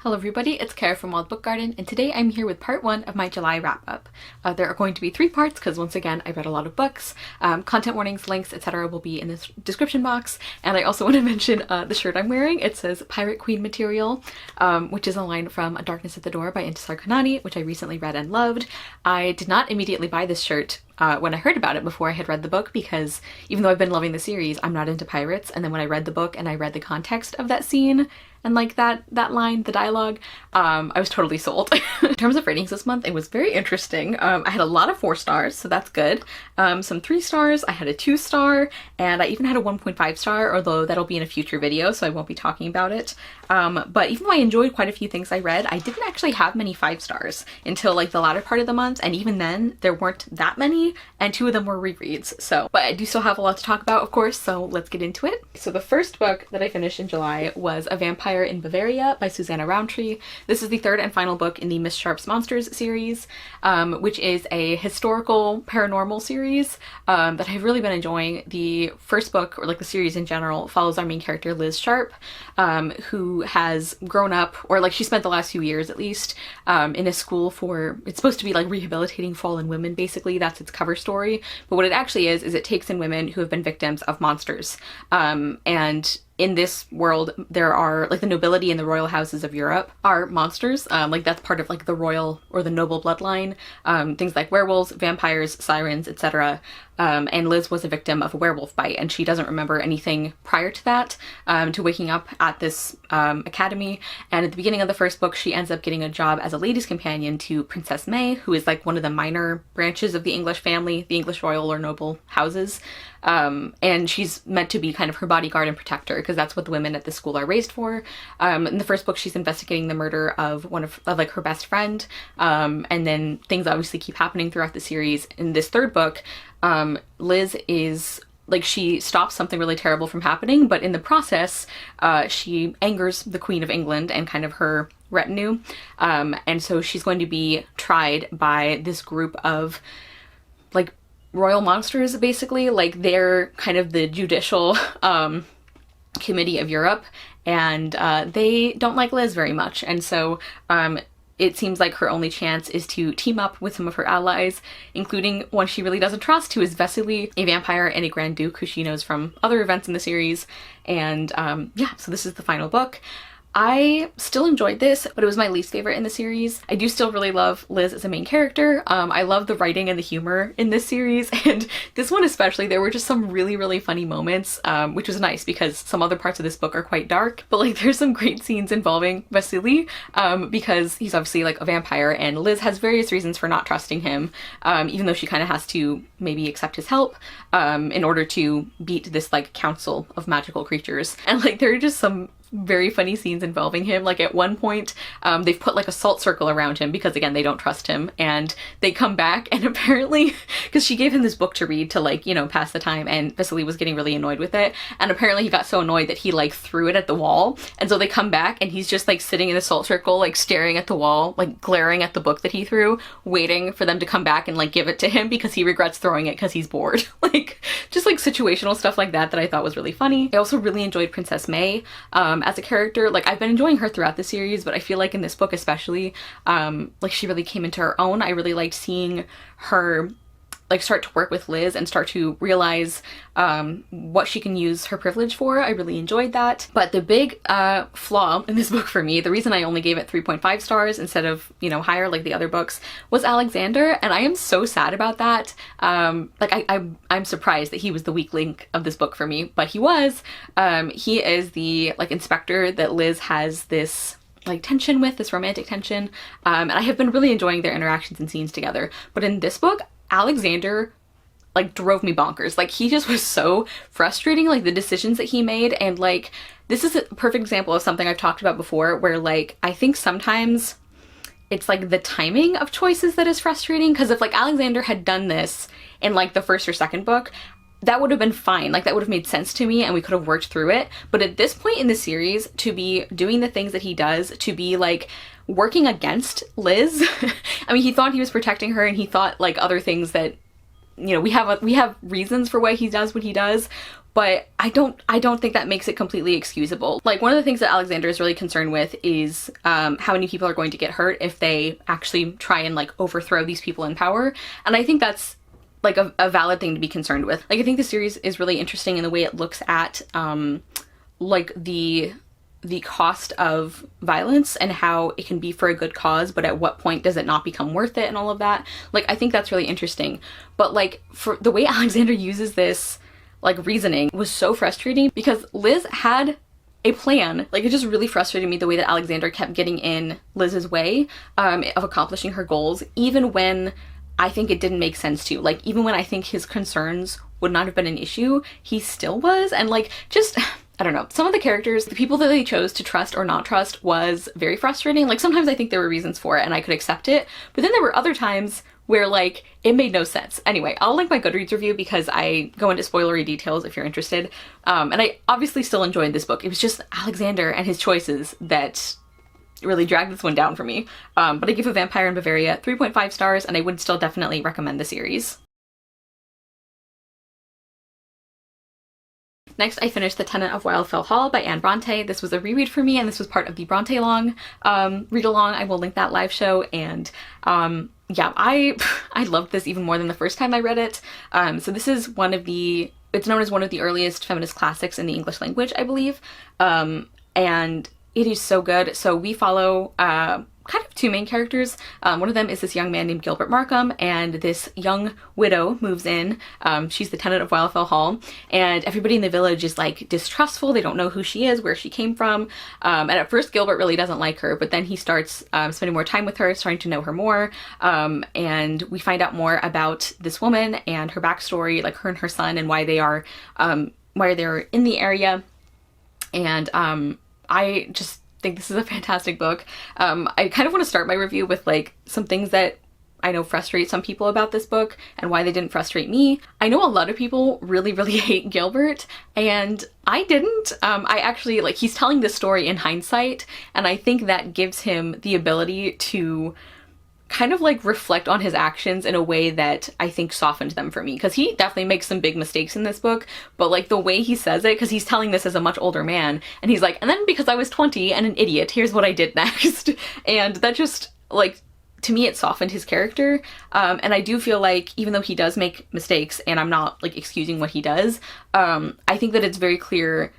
Hello everybody, it's Kara from Wild Book Garden, and today I'm here with part 1 of my July wrap-up. There are going to be 3 parts because once again I read a lot of books. Content warnings, links, etc. will be in the description box, and I also want to mention the shirt I'm wearing. It says Pirate Queen material, which is a line from A Darkness at the Door by Intisar Khanani, which I recently read and loved. I did not immediately buy this shirt when I heard about it before I had read the book, because even though I've been loving the series, I'm not into pirates, and then when I read the book and I read the context of that scene and like that line, the dialogue, I was totally sold. In terms of ratings this month, it was very interesting. I had a lot of 4 stars, so that's good. Some 3 stars, I had a 2 star, and I even had a 1.5 star, although that'll be in a future video, so I won't be talking about it. But even though I enjoyed quite a few things I read, I didn't actually have many 5 stars until like the latter part of the month, and even then there weren't that many, and 2 of them were rereads. So, but I do still have a lot to talk about, of course, so let's get into it. So the first book that I finished in July was A Vampire in Bavaria by Susanna Roundtree. This is the 3rd and final book in the Miss Sharp's Monsters series, which is a historical paranormal series that I've really been enjoying. The first book, or like the series in general, follows our main character Liz Sharp, who has grown up, or like she spent the last few years at least, in a school for, it's supposed to be like rehabilitating fallen women, basically. That's its cover story. But what it actually is it takes in women who have been victims of monsters. And in this world, there are, like, the nobility and the royal houses of Europe are monsters. Like, that's part of, like, the royal or the noble bloodline. Things like werewolves, vampires, sirens, etc. And Liz was a victim of a werewolf bite, and she doesn't remember anything prior to that, to waking up at this academy. And at the beginning of the first book, she ends up getting a job as a lady's companion to Princess May, who is, like, one of the minor branches of the English family, the English royal or noble houses. And she's meant to be kind of her bodyguard and protector, because that's what the women at the school are raised for. In the first book, she's investigating the murder of one of like her best friend, and then things obviously keep happening throughout the series. In this 3rd book, Liz is like, she stops something really terrible from happening, but in the process, she angers the Queen of England and kind of her retinue, and so she's going to be tried by this group of like royal monsters, basically. Like, they're kind of the judicial committee of Europe, and they don't like Liz very much, and so it seems like her only chance is to team up with some of her allies, including one she really doesn't trust, who is Vesely, a vampire and a Grand Duke who she knows from other events in the series. And yeah, so this is the final book. I still enjoyed this, but it was my least favorite in the series. I do still really love Liz as a main character. I love the writing and the humor in this series, and this one especially. There were just some really, really funny moments, which was nice because some other parts of this book are quite dark, but like there's some great scenes involving Vasily, because he's obviously like a vampire, and Liz has various reasons for not trusting him, even though she kind of has to maybe accept his help in order to beat this like council of magical creatures. And like there are just some very funny scenes involving him. Like at one point, they've put like a salt circle around him because again, they don't trust him, and they come back, and apparently, because she gave him this book to read to like, you know, pass the time, and Vasily was getting really annoyed with it, and apparently he got so annoyed that he like threw it at the wall, and so they come back and he's just like sitting in the salt circle, like staring at the wall, like glaring at the book that he threw, waiting for them to come back and like give it to him because he regrets throwing it because he's bored. Like just like situational stuff like that I thought was really funny. I also really enjoyed Princess May as a character. Like, I've been enjoying her throughout the series, but I feel like in this book especially, like she really came into her own. I really liked seeing her like start to work with Liz and start to realize what she can use her privilege for. I really enjoyed that. But the big flaw in this book for me, the reason I only gave it 3.5 stars instead of, you know, higher like the other books, was Alexander, and I am so sad about that. Like I'm surprised that he was the weak link of this book for me, but he was. He is the like inspector that Liz has this like tension with, this romantic tension, and I have been really enjoying their interactions and scenes together. But in this book, Alexander like drove me bonkers. Like, he just was so frustrating, like the decisions that he made. And like, this is a perfect example of something I've talked about before, where like I think sometimes it's like the timing of choices that is frustrating, because if like Alexander had done this in like the 1st or 2nd book, that would have been fine. Like, that would have made sense to me and we could have worked through it. But at this point in the series, to be doing the things that he does, to be like working against Liz, I mean, he thought he was protecting her, and he thought like other things that you know, we have reasons for why he does what he does, but I don't think that makes it completely excusable. Like, one of the things that Alexander is really concerned with is how many people are going to get hurt if they actually try and like overthrow these people in power. And I think that's like a valid thing to be concerned with. Like, I think the series is really interesting in the way it looks at like the cost of violence and how it can be for a good cause, but at what point does it not become worth it and all of that. Like, I think that's really interesting. But like, for the way Alexander uses this like reasoning was so frustrating, because Liz had a plan. Like, it just really frustrated me the way that Alexander kept getting in Liz's way of accomplishing her goals, even when I think it didn't make sense to. Like, even when I think his concerns would not have been an issue, he still was. And like, just, I don't know, some of the characters, the people that they chose to trust or not trust was very frustrating. Like, sometimes I think there were reasons for it and I could accept it, but then there were other times where like it made no sense. Anyway, I'll link my Goodreads review because I go into spoilery details if you're interested. And I obviously still enjoyed this book. It was just Alexander and his choices that really dragged this one down for me. But I give A Vampire in Bavaria 3.5 stars, and I would still definitely recommend the series. Next, I finished The Tenant of Wildfell Hall by Anne Bronte. This was a reread for me, and this was part of the Bronte Long read-along. I will link that live show, and yeah, I loved this even more than the first time I read it. So this is it's known as one of the earliest feminist classics in the English language, I believe, and it is so good. So we follow kind of two main characters. One of them is this young man named Gilbert Markham, and this young widow moves in. She's the tenant of Wildfell Hall, and everybody in the village is like distrustful. They don't know who she is, where she came from. And at first Gilbert really doesn't like her, but then he starts spending more time with her, starting to know her more. And we find out more about this woman and her backstory, like her and her son, and why they're in the area. And I just think this is a fantastic book. I kind of want to start my review with like some things that I know frustrate some people about this book and why they didn't frustrate me. I know a lot of people really, really hate Gilbert, and I didn't. I actually, like, he's telling this story in hindsight, and I think that gives him the ability to kind of like reflect on his actions in a way that I think softened them for me, because he definitely makes some big mistakes in this book, but like the way he says it, because he's telling this as a much older man, and he's like, and then because I was 20 and an idiot, here's what I did next. And that just, like, to me, it softened his character. And I do feel like, even though he does make mistakes, and I'm not like excusing what he does, I think that it's very clear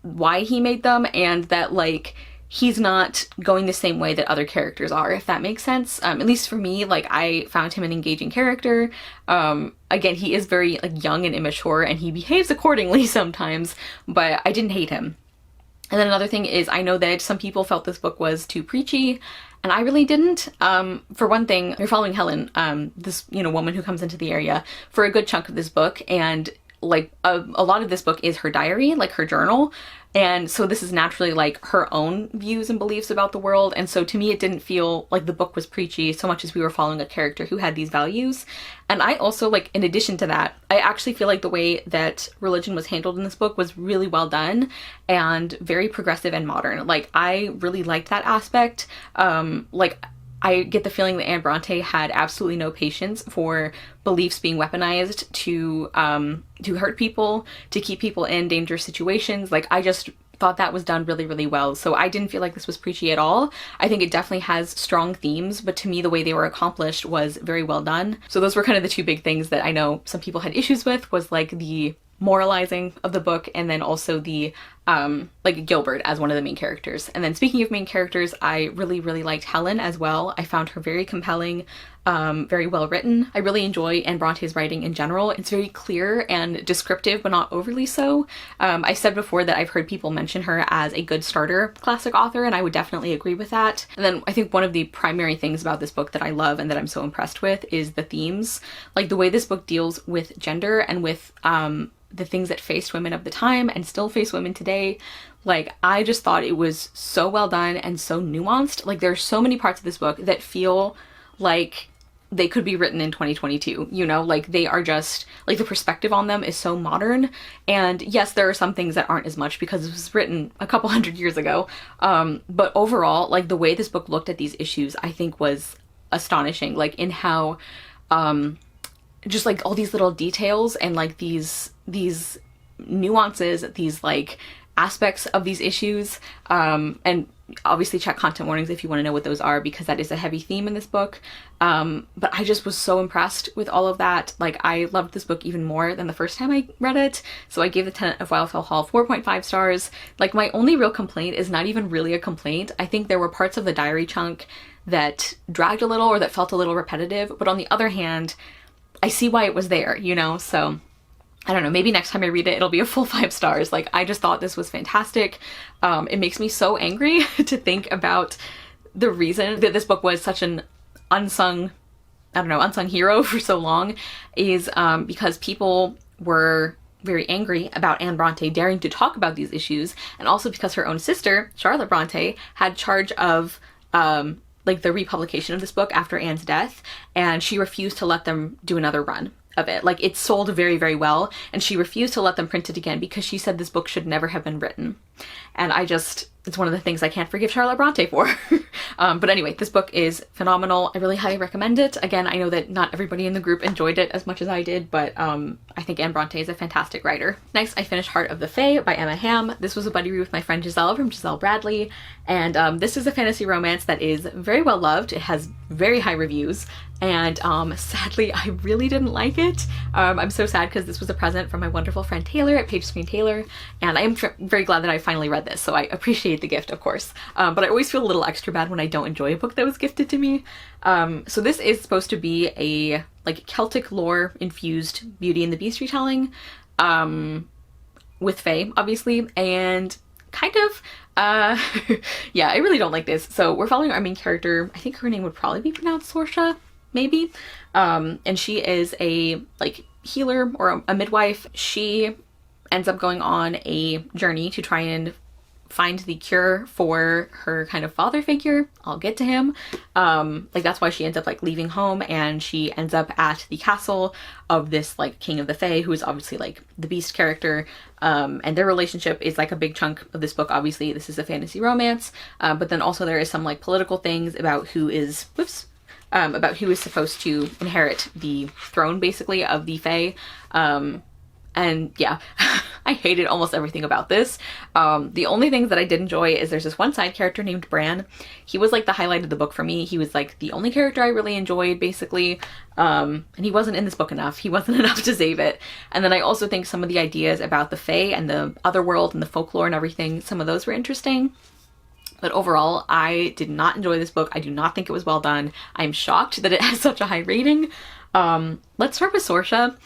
why he made them, and that like he's not going the same way that other characters are, if that makes sense. At least for me, like, I found him an engaging character. Again, he is very like young and immature, and he behaves accordingly sometimes, but I didn't hate him. And then another thing is, I know that some people felt this book was too preachy, and I really didn't. For one thing, you're following Helen, this, you know, woman who comes into the area for a good chunk of this book, and like a lot of this book is her diary, like her journal. And so this is naturally like her own views and beliefs about the world. And so to me, it didn't feel like the book was preachy so much as we were following a character who had these values. And I also, like, in addition to that, I actually feel like the way that religion was handled in this book was really well done and very progressive and modern. Like, I really liked that aspect. Like, I get the feeling that Anne Bronte had absolutely no patience for beliefs being weaponized to hurt people, to keep people in dangerous situations. Like, I just thought that was done really, really well. So I didn't feel like this was preachy at all. I think it definitely has strong themes, but to me, the way they were accomplished was very well done. So those were kind of the two big things that I know some people had issues with, was like the moralizing of the book, and then also the like Gilbert as one of the main characters. And then speaking of main characters, I really, really liked Helen as well. I found her very compelling, very well written. I really enjoy Anne Bronte's writing in general. It's very clear and descriptive, but not overly so. I said before that I've heard people mention her as a good starter classic author, and I would definitely agree with that. And then I think one of the primary things about this book that I love and that I'm so impressed with is the themes. Like, the way this book deals with gender and with the things that faced women of the time and still face women today. Like, I just thought it was so well done and so nuanced. Like, there are so many parts of this book that feel like they could be written in 2022, you know? Like, they are just, like, the perspective on them is so modern. And yes, there are some things that aren't as much because it was written a couple hundred years ago. But overall, like, the way this book looked at these issues, I think was astonishing. Like, in how just like all these little details and like these nuances, these like aspects of these issues, and obviously check content warnings if you want to know what those are, because that is a heavy theme in this book. But I just was so impressed with all of that. Like, I loved this book even more than the first time I read it. So I gave the Tenant of Wildfell Hall 4.5 stars. Like, my only real complaint is not even really a complaint. I think there were parts of the diary chunk that dragged a little or that felt a little repetitive. But on the other hand, I see why it was there, you know? So I don't know, maybe next time I read it, it'll be a full 5 stars. Like, I just thought this was fantastic. It makes me so angry to think about the reason that this book was such an unsung hero for so long is because people were very angry about Anne Bronte daring to talk about these issues, and also because her own sister, Charlotte Bronte, had charge of like the republication of this book after Anne's death, and she refused to let them do another run of it. Like, it sold very, very well, and she refused to let them print it again because she said this book should never have been written. And it's one of the things I can't forgive Charlotte Bronte for. But anyway, this book is phenomenal. I really highly recommend it. Again, I know that not everybody in the group enjoyed it as much as I did, but I think Anne Bronte is a fantastic writer. Next, I finished Heart of the Fae by Emma Hamm. This was a buddy read with my friend Giselle from Giselle Bradley, and this is a fantasy romance that is very well loved. It has very high reviews, and sadly, I really didn't like it. I'm so sad because this was a present from my wonderful friend Taylor at Page Screen Taylor, and I am very glad that I finally read this, so I appreciate the gift, of course. But I always feel a little extra bad when I don't enjoy a book that was gifted to me. So this is supposed to be a like Celtic lore infused Beauty and the Beast retelling, with fae, obviously, and kind of yeah, I really don't like this. So we're following our main character. I think her name would probably be pronounced Sorsha, maybe. And she is a like healer or a midwife. She ends up going on a journey to try and find the cure for her kind of father figure. I'll get to him. Like, that's why she ends up like leaving home, and she ends up at the castle of this like king of the fae, who is obviously like the beast character. And their relationship is like a big chunk of this book. Obviously this is a fantasy romance, but then also there is some like political things about who is supposed to inherit the throne basically of the fae. And yeah, I hated almost everything about this. The only things that I did enjoy is there's this one side character named Bran. He was like the highlight of the book for me. He was like the only character I really enjoyed, basically. And he wasn't in this book enough. He wasn't enough to save it. And then I also think some of the ideas about the fae and the other world and the folklore and everything, some of those were interesting. But overall, I did not enjoy this book. I do not think it was well done. I'm shocked that it has such a high rating. Let's start with Sorsha.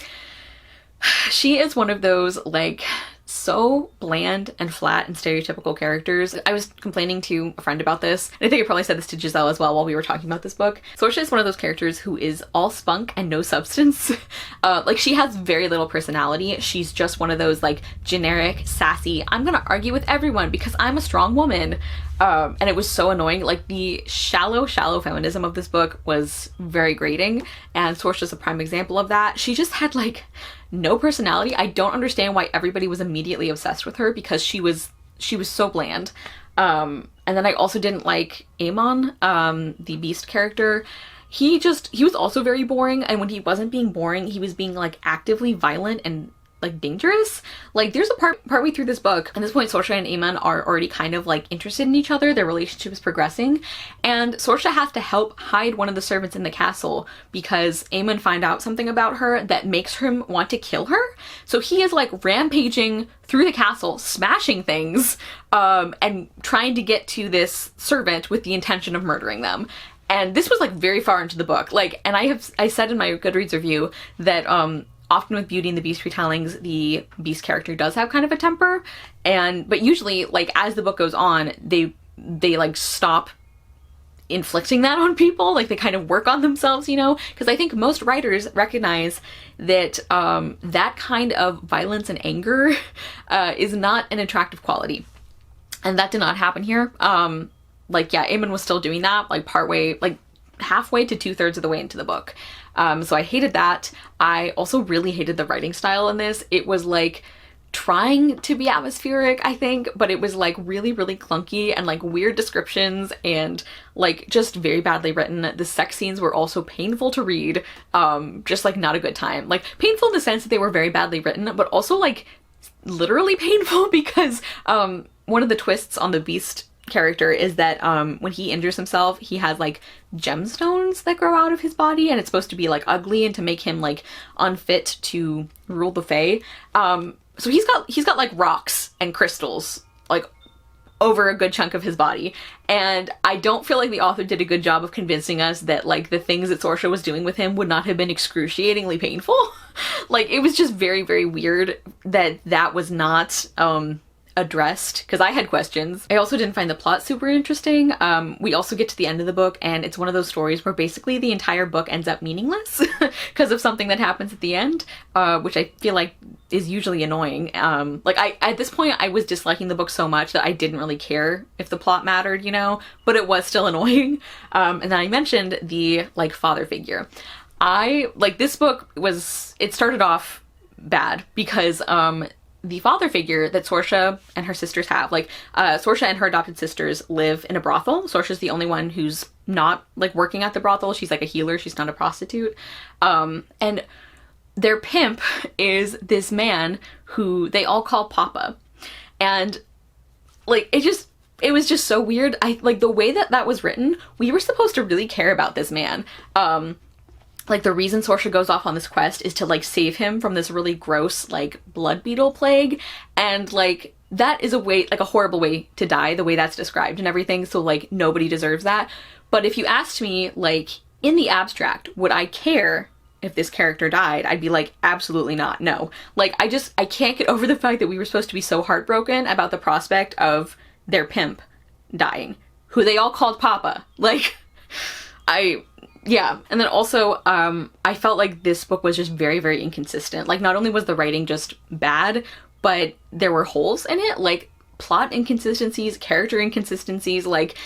She is one of those like so bland and flat and stereotypical characters. I was complaining to a friend about this, and I think I probably said this to Giselle as well while we were talking about this book. Sorsha is one of those characters who is all spunk and no substance. Like, she has very little personality. She's just one of those like generic, sassy, I'm gonna argue with everyone because I'm a strong woman. And it was so annoying. Like, the shallow feminism of this book was very grating, and Sorsha's a prime example of that. She just had like no personality. I don't understand why everybody was immediately obsessed with her, because she was so bland. And then I also didn't like Aemon, the beast character. He was also very boring, and when he wasn't being boring, he was being like actively violent and like dangerous. Like, there's a partway through this book, at this point Sorsha and Aemon are already kind of like interested in each other. Their relationship is progressing, and Sorsha has to help hide one of the servants in the castle because Aemon find out something about her that makes him want to kill her. So he is like rampaging through the castle, smashing things, and trying to get to this servant with the intention of murdering them. And this was like very far into the book. Like, and I said in my Goodreads review that often with Beauty and the Beast retellings, the beast character does have kind of a temper, but usually, like, as the book goes on, they like stop inflicting that on people. Like, they kind of work on themselves, you know, because I think most writers recognize that that kind of violence and anger is not an attractive quality, and that did not happen here. Like, yeah, Aemon was still doing that, like partway, like halfway to 2/3 of the way into the book. So I hated that. I also really hated the writing style in this. It was like trying to be atmospheric, I think, but it was like really, really clunky and like weird descriptions and like just very badly written. The sex scenes were also painful to read, just like not a good time. Like painful in the sense that they were very badly written, but also like literally painful because one of the twists on the Beast character is that when he injures himself, he has like gemstones that grow out of his body, and it's supposed to be like ugly and to make him like unfit to rule the Fae. So he's got like rocks and crystals like over a good chunk of his body, and I don't feel like the author did a good job of convincing us that like the things that Saoirse was doing with him would not have been excruciatingly painful. Like it was just very, very weird that was not addressed, because I had questions. I also didn't find the plot super interesting. We also get to the end of the book and it's one of those stories where basically the entire book ends up meaningless because of something that happens at the end, which I feel like is usually annoying. Like at this point I was disliking the book so much that I didn't really care if the plot mattered, you know, but it was still annoying. And then I mentioned the like father figure. This book it started off bad because the father figure that Saoirse and her sisters have, like Saoirse and her adopted sisters live in a brothel. Saoirse's the only one who's not like working at the brothel. She's like a healer, she's not a prostitute. And their pimp is this man who they all call Papa. And like it was just so weird. I like the way that was written, we were supposed to really care about this man. Like the reason Saoirse goes off on this quest is to like save him from this really gross like blood beetle plague, and like that is a horrible way to die, the way that's described and everything, so like nobody deserves that. But if you asked me like in the abstract, would I care if this character died? I'd be like, absolutely not, no. Like I can't get over the fact that we were supposed to be so heartbroken about the prospect of their pimp dying, who they all called Papa. Like yeah. And then also, I felt like this book was just very, very inconsistent. Like, not only was the writing just bad, but there were holes in it, like plot inconsistencies, character inconsistencies. Like,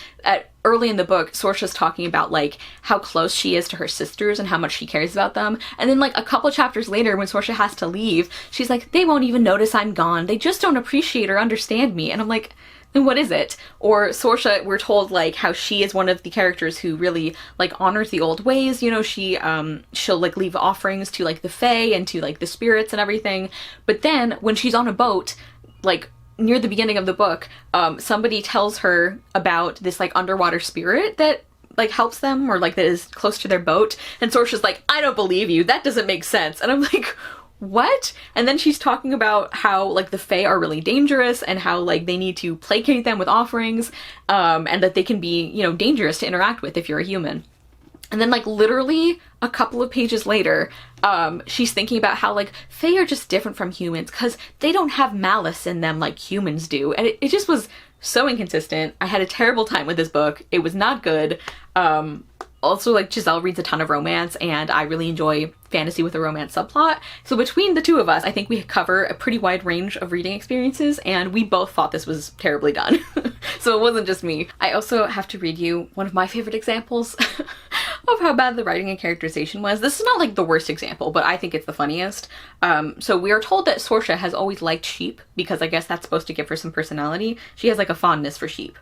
early in the book, Saoirse's talking about, like, how close she is to her sisters and how much she cares about them. And then, like, a couple chapters later, when Saoirse has to leave, she's like, they won't even notice I'm gone. They just don't appreciate or understand me. And I'm like, then what is it? Or Saoirse, we're told like how she is one of the characters who really like honors the old ways, you know, she'll like leave offerings to like the Fae and to like the spirits and everything. But then when she's on a boat, like near the beginning of the book, somebody tells her about this like underwater spirit that like helps them, or like that is close to their boat, and Saoirse's like, I don't believe you, that doesn't make sense. And I'm like, what? And then she's talking about how like the Fae are really dangerous and how like they need to placate them with offerings, and that they can be, you know, dangerous to interact with if you're a human. And then like literally a couple of pages later, she's thinking about how like Fae are just different from humans because they don't have malice in them like humans do. And it just was so inconsistent. I had a terrible time with this book. It was not good. Also, like, Giselle reads a ton of romance, and I really enjoy fantasy with a romance subplot. So between the two of us, I think we cover a pretty wide range of reading experiences, and we both thought this was terribly done. So it wasn't just me. I also have to read you one of my favorite examples of how bad the writing and characterization was. This is not like the worst example, but I think it's the funniest. So we are told that Saoirse has always liked sheep, because I guess that's supposed to give her some personality. She has like a fondness for sheep.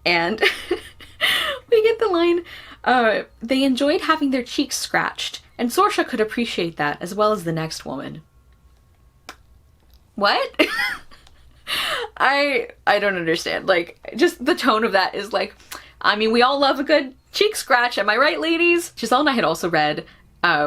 And we get the line, they enjoyed having their cheeks scratched, and Saoirse could appreciate that as well as the next woman. What? I don't understand. Like, just the tone of that is like, I mean, we all love a good cheek scratch, am I right, ladies? Giselle and I had also read,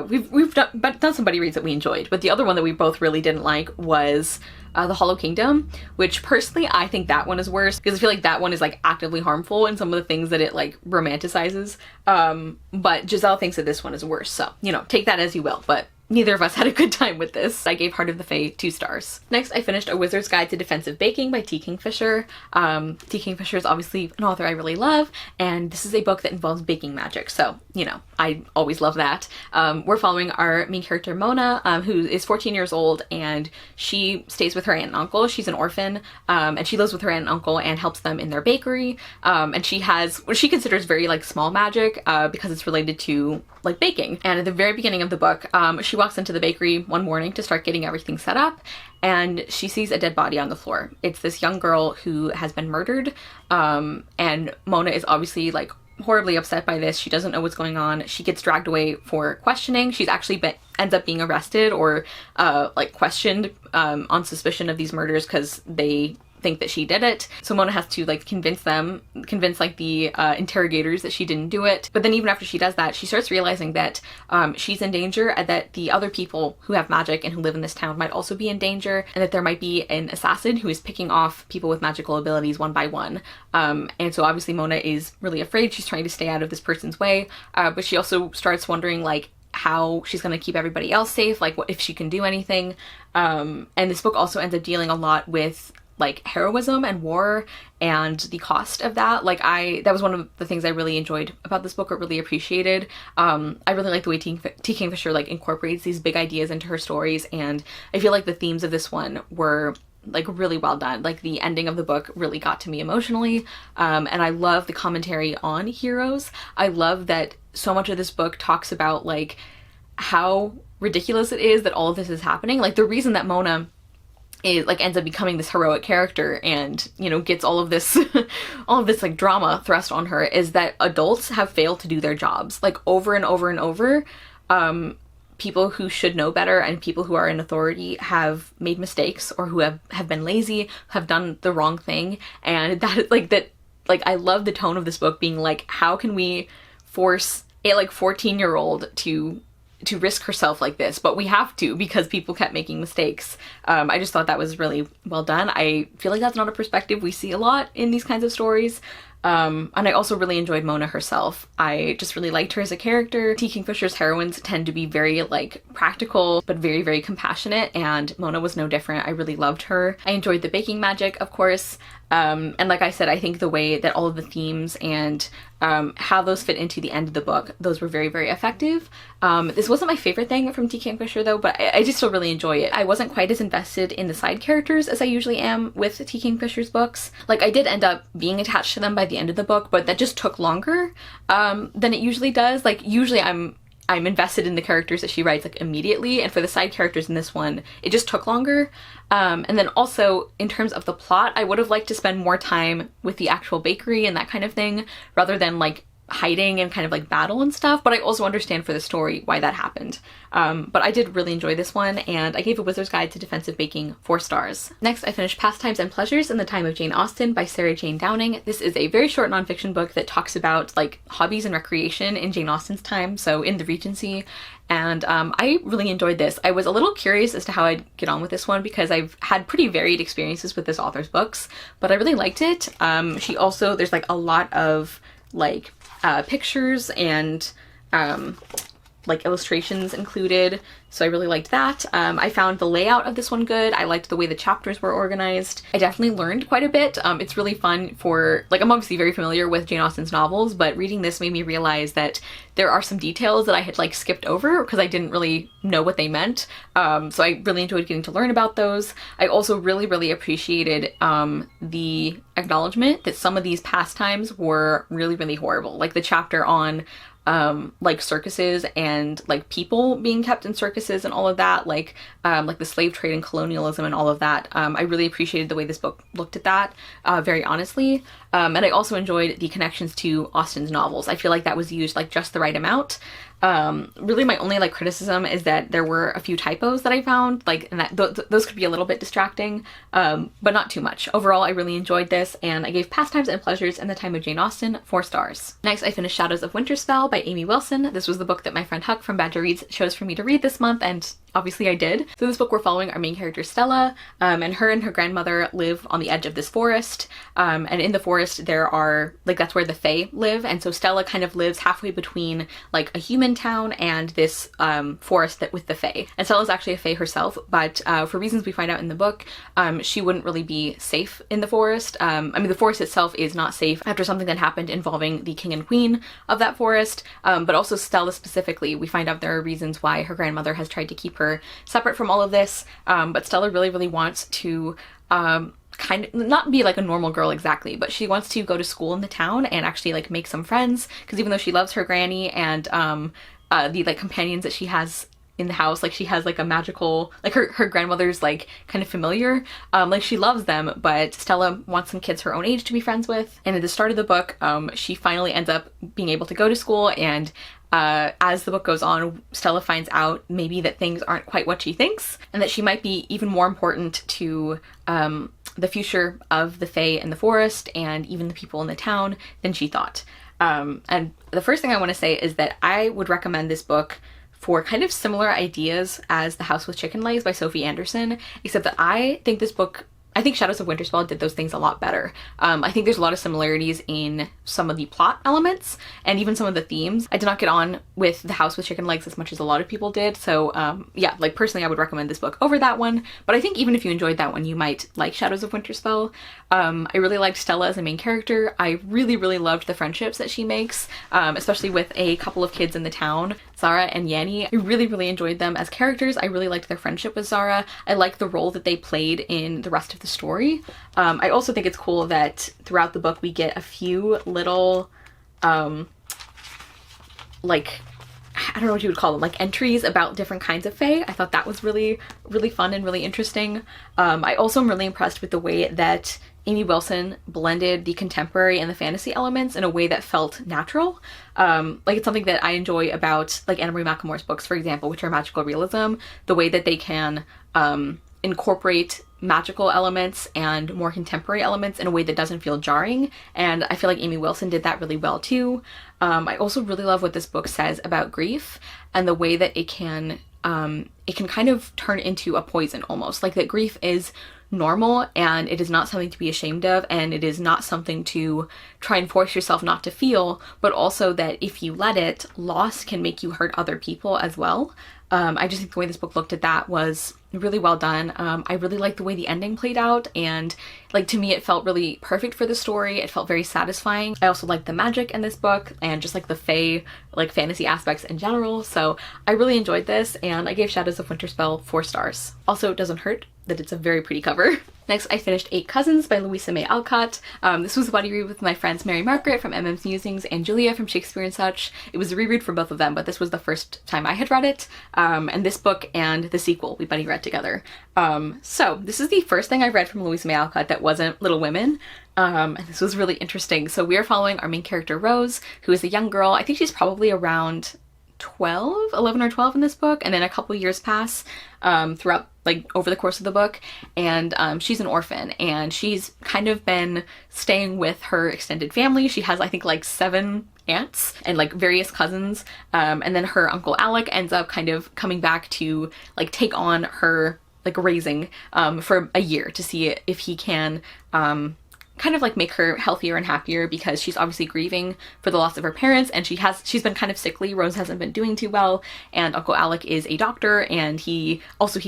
we've done some buddy reads that we enjoyed, but the other one that we both really didn't like was The Hollow Kingdom, which personally I think that one is worse because I feel like that one is like actively harmful in some of the things that it like romanticizes. But Giselle thinks that this one is worse, so you know, take that as you will, but neither of us had a good time with this. I gave Heart of the Fae 2 stars. Next, I finished A Wizard's Guide to Defensive Baking by T. Kingfisher. T. Kingfisher is obviously an author I really love, and this is a book that involves baking magic, so, you know, I always love that. We're following our main character Mona, who is 14 years old, and she stays with her aunt and uncle. She's an orphan, and she lives with her aunt and uncle and helps them in their bakery. And she has what she considers very like small magic, because it's related to like baking. And at the very beginning of the book, she walks into the bakery one morning to start getting everything set up, and she sees a dead body on the floor. It's this young girl who has been murdered, and Mona is obviously like horribly upset by this. She doesn't know what's going on. She gets dragged away for questioning. She's actually ends up being arrested or like questioned on suspicion of these murders because they think that she did it. So Mona has to like convince like the interrogators that she didn't do it. But then even after she does that, she starts realizing that she's in danger, and that the other people who have magic and who live in this town might also be in danger, and that there might be an assassin who is picking off people with magical abilities one by one. And so obviously Mona is really afraid. She's trying to stay out of this person's way, but she also starts wondering like how she's going to keep everybody else safe, like what if she can do anything. And this book also ends up dealing a lot with like heroism and war and the cost of that. Like that was one of the things I really enjoyed about this book or really appreciated. I really like the way T. Kingfisher like incorporates these big ideas into her stories, and I feel like the themes of this one were like really well done. Like the ending of the book really got to me emotionally, and I love the commentary on heroes. I love that so much of this book talks about like how ridiculous it is that all of this is happening. Like the reason that Mona like ends up becoming this heroic character and, you know, gets all of this all of this like drama thrust on her is that adults have failed to do their jobs like over and over and over. People who should know better and people who are in authority have made mistakes, or who have been lazy, have done the wrong thing. And that I love the tone of this book being like, how can we force a like 14-year-old to risk herself like this? But we have to, because people kept making mistakes. I just thought that was really well done. I feel like that's not a perspective we see a lot in these kinds of stories. And I also really enjoyed Mona herself. I just really liked her as a character. T. Kingfisher's heroines tend to be very like practical, but very, very compassionate, and Mona was no different. I really loved her. I enjoyed the baking magic, of course. And like I said, I think the way that all of the themes and how those fit into the end of the book, those were very, very effective. This wasn't my favorite thing from T. Kingfisher though, but I just still really enjoy it. I wasn't quite as invested in the side characters as I usually am with T. Kingfisher's books. Like I did end up being attached to them by the end of the book, but that just took longer than it usually does. Like usually I'm invested in the characters that she writes like immediately, and for the side characters in this one, it just took longer. And then also in terms of the plot, I would have liked to spend more time with the actual bakery and that kind of thing, rather than like hiding and kind of like battle and stuff. But I also understand for the story why that happened. But I did really enjoy this one, and I gave A Wizard's Guide to Defensive Baking 4 stars. Next, I finished Pastimes and Pleasures in the Time of Jane Austen by Sarah Jane Downing. This is a very short nonfiction book that talks about like hobbies and recreation in Jane Austen's time, so in the Regency. And I really enjoyed this. I was a little curious as to how I'd get on with this one because I've had pretty varied experiences with this author's books, but I really liked it. There's like a lot of like pictures and like illustrations included, so I really liked that. I found the layout of this one good. I liked the way the chapters were organized. I definitely learned quite a bit. It's really fun for, like, I'm obviously very familiar with Jane Austen's novels, but reading this made me realize that there are some details that I had like skipped over because I didn't really know what they meant. So I really enjoyed getting to learn about those. I also really, really appreciated the acknowledgement that some of these pastimes were really, really horrible. Like the chapter on like circuses and like people being kept in circuses and all of that, like the slave trade and colonialism and all of that. I really appreciated the way this book looked at that very honestly. And I also enjoyed the connections to Austen's novels. I feel like that was used like just the right amount. Really my only like criticism is that there were a few typos that I found, like, and that those could be a little bit distracting, but not too much. Overall, I really enjoyed this, and I gave Pastimes and Pleasures in the Time of Jane Austen 4 stars. Next, I finished Shadows of Winterspell by Amy Wilson. This was the book that my friend Huck from Badger Reads chose for me to read this month, and obviously I did. So this book we're following our main character Stella, and her grandmother live on the edge of this forest, and in the forest there are, like, that's where the Fae live, and so Stella kind of lives halfway between like a human town and this forest that with the Fae. And Stella's actually a Fae herself, but for reasons we find out in the book, she wouldn't really be safe in the forest. I mean, the forest itself is not safe after something that happened involving the king and queen of that forest, but also Stella specifically, we find out there are reasons why her grandmother has tried to keep her separate from all of this, but Stella really wants to kind of not be like a normal girl exactly, but she wants to go to school in the town and actually like make some friends, because even though she loves her granny and the like companions that she has in the house, like she has like a magical, like her grandmother's like kind of familiar, like she loves them, but Stella wants some kids her own age to be friends with. And at the start of the book, she finally ends up being able to go to school, and as the book goes on, Stella finds out maybe that things aren't quite what she thinks, and that she might be even more important to the future of the Fae in the forest and even the people in the town than she thought. And the first thing I want to say is that I would recommend this book for kind of similar ideas as The House with Chicken Legs by Sophie Anderson, except that I think Shadows of Winterspell did those things a lot better. I think there's a lot of similarities in some of the plot elements and even some of the themes. I did not get on with The House with Chicken Legs as much as a lot of people did, so yeah, like personally I would recommend this book over that one, but I think even if you enjoyed that one, you might like Shadows of Winterspell. I really liked Stella as a main character. I really loved the friendships that she makes, especially with a couple of kids in the town, Zara and Yanni. I really enjoyed them as characters. I really liked their friendship with Zara. I liked the role that they played in the rest of the story. I also think it's cool that throughout the book we get a few little like, I don't know what you would call them, like entries about different kinds of Fae. I thought that was really fun and really interesting. I also am really impressed with the way that Amy Wilson blended the contemporary and the fantasy elements in a way that felt natural. Like, it's something that I enjoy about like Anna Marie McLemore's books, for example, which are magical realism, the way that they can incorporate magical elements and more contemporary elements in a way that doesn't feel jarring, and I feel like Amy Wilson did that really well too. I also really love what this book says about grief and the way that it can kind of turn into a poison almost, like that grief is normal and it is not something to be ashamed of, and it is not something to try and force yourself not to feel, but also that if you let it, loss can make you hurt other people as well. I just think the way this book looked at that was really well done. I really liked the way the ending played out, and like to me it felt really perfect for the story. It felt very satisfying. I also liked the magic in this book and just like the Fae, like fantasy aspects in general, so I really enjoyed this, and I gave Shadows of Winterspell 4 stars. Also, it doesn't hurt that it's a very pretty cover. Next, I finished 8 Cousins by Louisa May Alcott. This was a buddy read with my friends Mary Margaret from MM's Musings and Julia from Shakespeare and Such. It was a reread for both of them, but this was the first time I had read it. And this book and the sequel we buddy read together. So this is the first thing I read from Louisa May Alcott that wasn't Little Women. And this was really interesting. So we are following our main character Rose, who is a young girl. I think she's probably around 11 or 12 in this book, and then a couple years pass throughout, like, over the course of the book, and she's an orphan, and she's kind of been staying with her extended family. She has, I think, like 7 aunts and like various cousins, and then her uncle Alec ends up kind of coming back to like take on her like raising for a year to see if he can kind of like make her healthier and happier, because she's obviously grieving for the loss of her parents, and she's been kind of sickly. Rose hasn't been doing too well, and Uncle Alec is a doctor, and he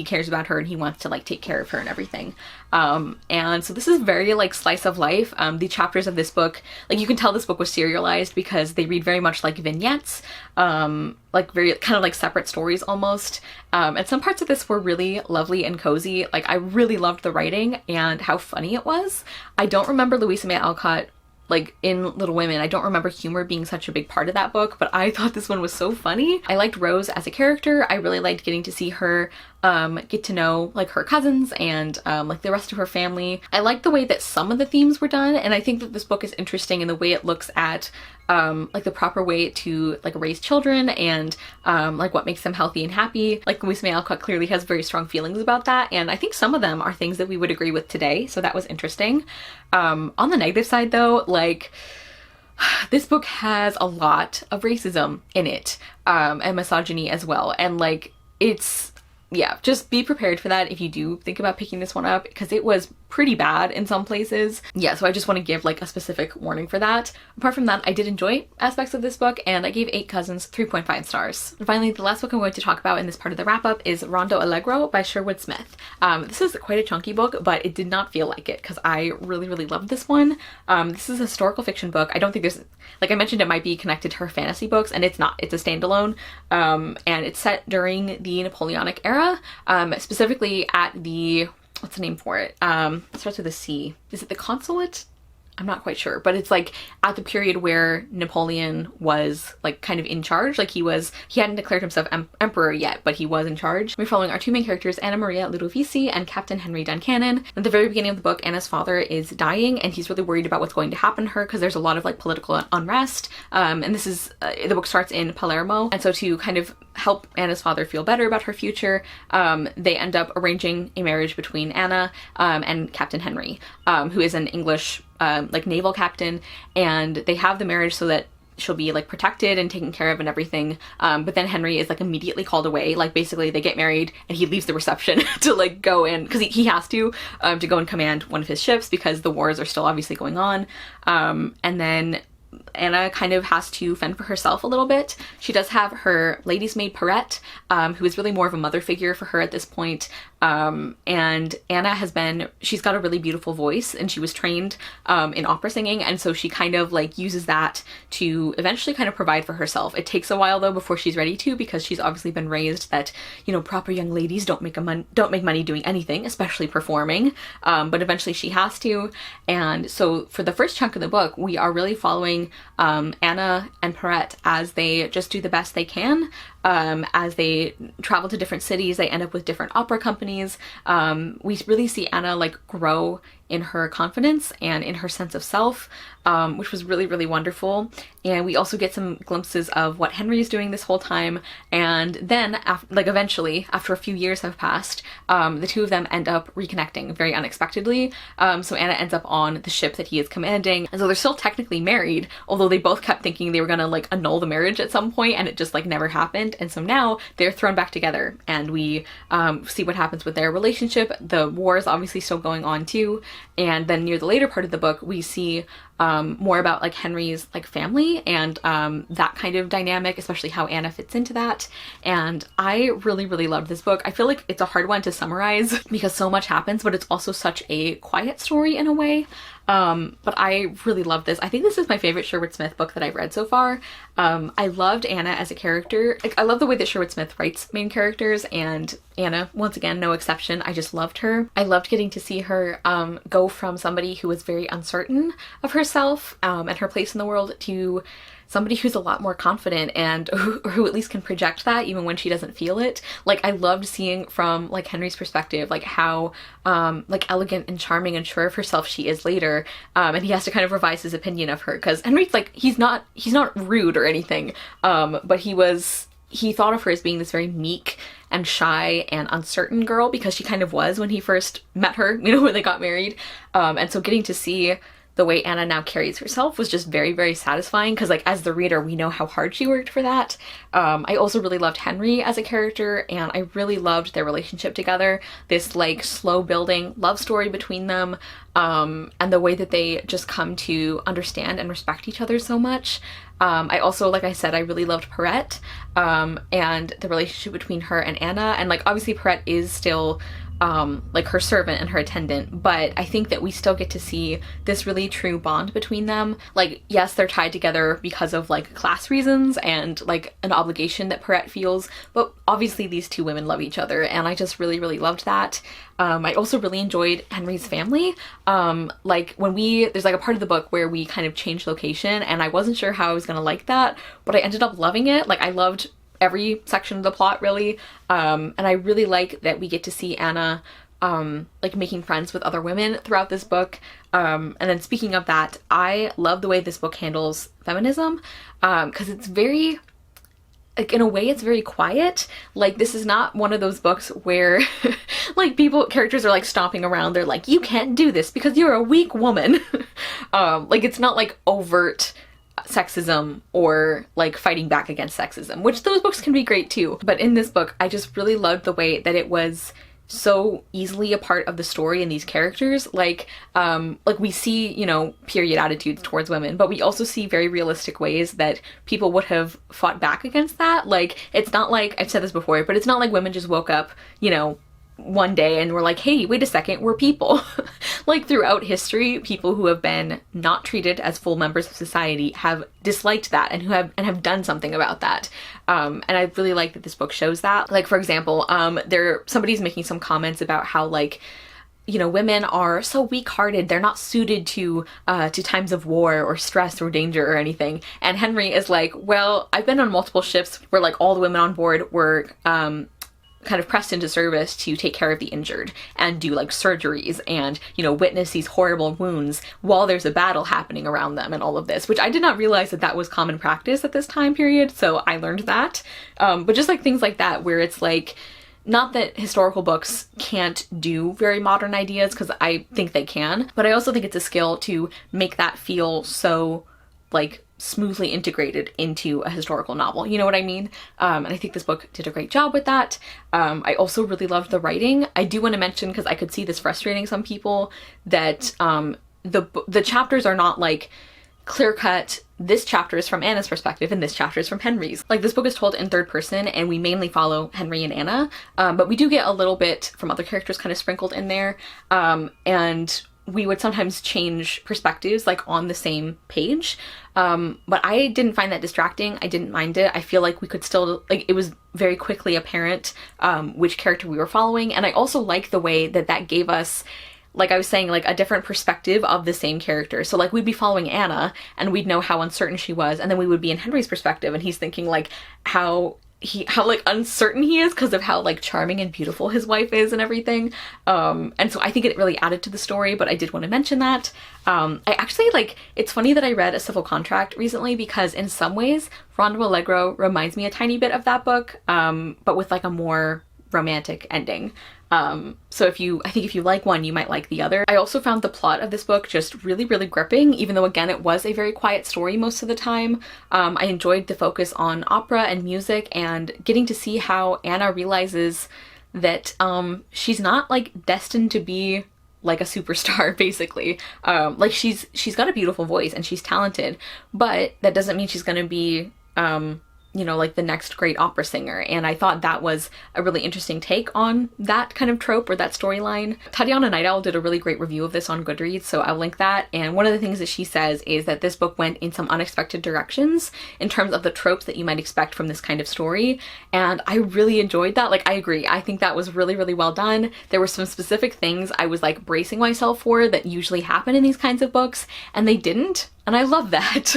cares about her, and he wants to like take care of her and everything. And so this is very like slice of life. The chapters of this book, like you can tell this book was serialized because they read very much like vignettes, like very kind of like separate stories almost. And some parts of this were really lovely and cozy. Like I really loved the writing and how funny it was. I don't remember Louisa May Alcott, like in Little Women, I don't remember humor being such a big part of that book, but I thought this one was so funny. I liked Rose as a character. I really liked getting to see her get to know like her cousins and like the rest of her family. I liked the way that some of the themes were done, and I think that this book is interesting in the way it looks at like the proper way to like raise children and like what makes them healthy and happy. Like Louisa May Alcott clearly has very strong feelings about that, and I think some of them are things that we would agree with today, so that was interesting. On the negative side though, like this book has a lot of racism in it, and misogyny as well, and like it's yeah, just be prepared for that if you do think about picking this one up, because it was pretty bad in some places. Yeah, so I just want to give like a specific warning for that. Apart from that, I did enjoy aspects of this book, and I gave 8 Cousins 3.5 stars. And finally, the last book I'm going to talk about in this part of the wrap-up is Rondo Allegro by Sherwood Smith. This is quite a chunky book, but it did not feel like it because I really, really loved this one. This is a historical fiction book. I don't think there's, like I mentioned, it might be connected to her fantasy books, and it's not. It's a standalone, and it's set during the Napoleonic era. Specifically at the, what's the name for it? It starts with a C. Is it the consulate? I'm not quite sure, but it's like at the period where Napoleon was like kind of in charge. Like he hadn't declared himself emperor yet, but he was in charge. We're following our 2 main characters, Anna Maria Ludovici and Captain Henry Duncannon. At the very beginning of the book, Anna's father is dying, and he's really worried about what's going to happen to her because there's a lot of like political unrest. And this is, the book starts in Palermo. And so to kind of help Anna's father feel better about her future, they end up arranging a marriage between Anna and Captain Henry, who is an English like naval captain, and they have the marriage so that she'll be like protected and taken care of and everything. But then Henry is like immediately called away. Like basically they get married and he leaves the reception to like go in, because he has to go and command one of his ships because the wars are still obviously going on. And then Anna kind of has to fend for herself a little bit. She does have her lady's maid Perrette, who is really more of a mother figure for her at this point. And Anna she's got a really beautiful voice, and she was trained in opera singing, and so she kind of like uses that to eventually kind of provide for herself. It takes a while though before she's ready to, because she's obviously been raised that, you know, proper young ladies don't make money doing anything, especially performing. But eventually she has to. And so for the first chunk of the book, we are really following Anna and Perrette as they just do the best they can. As they travel to different cities, they end up with different opera companies. We really see Anna like grow in her confidence and in her sense of self, which was really, really wonderful. And we also get some glimpses of what Henry is doing this whole time. And then eventually, after a few years have passed, the two of them end up reconnecting very unexpectedly. So Anna ends up on the ship that he is commanding. And so they're still technically married, although they both kept thinking they were gonna like annul the marriage at some point, and it just like never happened. And so now they're thrown back together, and we see what happens with their relationship. The war is obviously still going on too. And then near the later part of the book, we see more about like Henry's like family and that kind of dynamic, especially how Anna fits into that. And I really, really loved this book. I feel like it's a hard one to summarize because so much happens, but it's also such a quiet story in a way. But I really love this. I think this is my favorite Sherwood Smith book that I've read so far. I loved Anna as a character. Like, I love the way that Sherwood Smith writes main characters, and Anna, once again, no exception. I just loved her. I loved getting to see her go from somebody who was very uncertain of herself and her place in the world to somebody who's a lot more confident and who at least can project that even when she doesn't feel it. Like, I loved seeing from like Henry's perspective, like how like elegant and charming and sure of herself she is later, and he has to kind of revise his opinion of her, because Henry's like, he's not rude or anything, but he thought of her as being this very meek and shy and uncertain girl, because she kind of was when he first met her, you know, when they got married. And so getting to see the way Anna now carries herself was just very, very satisfying, because like as the reader, we know how hard she worked for that. I also really loved Henry as a character, and I really loved their relationship together. This like slow building love story between them, and the way that they just come to understand and respect each other so much. I also, like I said, I really loved Perrette, and the relationship between her and Anna. And like obviously Perrette is still like her servant and her attendant, but I think that we still get to see this really true bond between them. Like, yes, they're tied together because of like class reasons and like an obligation that Perrette feels, but obviously these two women love each other, and I just really, really loved that. I also really enjoyed Henry's family. Like there's like a part of the book where we kind of changed location, and I wasn't sure how I was gonna like that, but I ended up loving it. Like, I loved every section of the plot, really. And I really like that we get to see Anna like making friends with other women throughout this book. And then speaking of that, I love the way this book handles feminism, because it's very, like, in a way it's very quiet. Like, this is not one of those books where like characters are like stomping around. They're like, you can't do this because you're a weak woman. Like, it's not like overt sexism or like fighting back against sexism, which those books can be great too. But in this book, I just really loved the way that it was so easily a part of the story and these characters. Like we see, you know, period attitudes towards women, but we also see very realistic ways that people would have fought back against that. Like, it's not like, I've said this before, but it's not like women just woke up, you know, one day and were like, hey, wait a second, we're people. Like, throughout history, people who have been not treated as full members of society have disliked that and have done something about that. And I really like that this book shows that. Like, for example, somebody's making some comments about how, like, you know, women are so weak-hearted, they're not suited to times of war or stress or danger or anything. And Henry is like, well, I've been on multiple ships where, like, all the women on board were kind of pressed into service to take care of the injured and do like surgeries and, you know, witness these horrible wounds while there's a battle happening around them and all of this, which I did not realize that that was common practice at this time period. So I learned that. But just like things like that, where it's like, not that historical books can't do very modern ideas, because I think they can, but I also think it's a skill to make that feel so like smoothly integrated into a historical novel. You know what I mean? And I think this book did a great job with that. I also really loved the writing. I do want to mention, because I could see this frustrating some people, that the chapters are not like clear-cut, this chapter is from Anna's perspective and this chapter is from Henry's. Like, this book is told in third person and we mainly follow Henry and Anna, but we do get a little bit from other characters kind of sprinkled in there, and we would sometimes change perspectives like on the same page. But I didn't find that distracting. I didn't mind it. I feel like we could still, like, it was very quickly apparent which character we were following. And I also like the way that that gave us, like I was saying, like a different perspective of the same character. So like, we'd be following Anna and we'd know how uncertain she was. And then we would be in Henry's perspective and he's thinking like how like uncertain he is because of how like charming and beautiful his wife is and everything. And so I think it really added to the story, but I did want to mention that. I actually, like, it's funny that I read A Civil Contract recently, because in some ways Rondo Allegro reminds me a tiny bit of that book, but with like a more romantic ending. So I think if you like one, you might like the other. I also found the plot of this book just really, really gripping, even though again, it was a very quiet story most of the time. I enjoyed the focus on opera and music and getting to see how Anna realizes that she's not like destined to be like a superstar, basically. Like she's got a beautiful voice and she's talented, but that doesn't mean she's gonna be you know, like the next great opera singer. And I thought that was a really interesting take on that kind of trope or that storyline. Tatiana Night Owl did a really great review of this on Goodreads, so I'll link that. And one of the things that she says is that this book went in some unexpected directions in terms of the tropes that you might expect from this kind of story. And I really enjoyed that. Like, I agree. I think that was really, really well done. There were some specific things I was like bracing myself for that usually happen in these kinds of books, and they didn't. And I love that.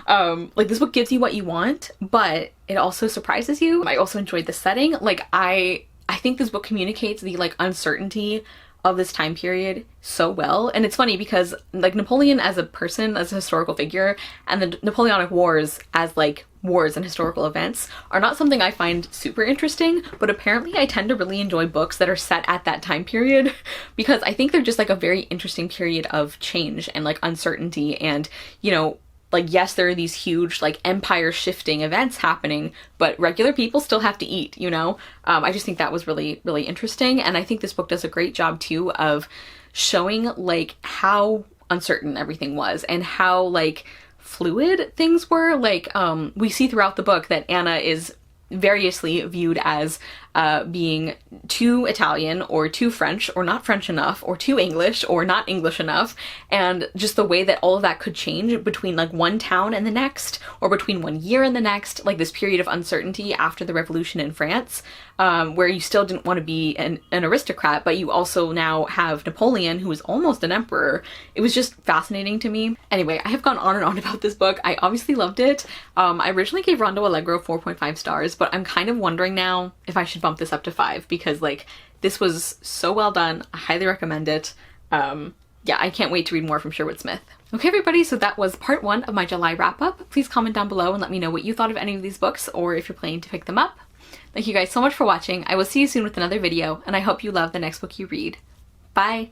Like, this book gives you what you want, but it also surprises you. I also enjoyed the setting. Like, I think this book communicates the like uncertainty of this time period so well. And it's funny because like Napoleon as a person, as a historical figure, and the Napoleonic Wars as like wars and historical events are not something I find super interesting, but apparently I tend to really enjoy books that are set at that time period because I think they're just like a very interesting period of change and like uncertainty. And, you know, like, yes, there are these huge like empire shifting events happening, but regular people still have to eat, you know? I just think that was really, really interesting. And I think this book does a great job too of showing like how uncertain everything was and how like fluid things were. Like, we see throughout the book that Anna is variously viewed as being too Italian or too French or not French enough or too English or not English enough, and just the way that all of that could change between like one town and the next or between one year and the next, like this period of uncertainty after the revolution in France, where you still didn't want to be an aristocrat, but you also now have Napoleon, who is almost an emperor. It was just fascinating to me. Anyway, I have gone on and on about this book. I obviously loved it. I originally gave Rondo Allegro 4.5 stars, but I'm kind of wondering now if I should bump this up to 5 because like this was so well done. I highly recommend it. Yeah, I can't wait to read more from Sherwood Smith. Okay, everybody, so that was part 1 of my July wrap-up. Please comment down below and let me know what you thought of any of these books or if you're planning to pick them up. Thank you guys so much for watching. I will see you soon with another video, and I hope you love the next book you read. Bye!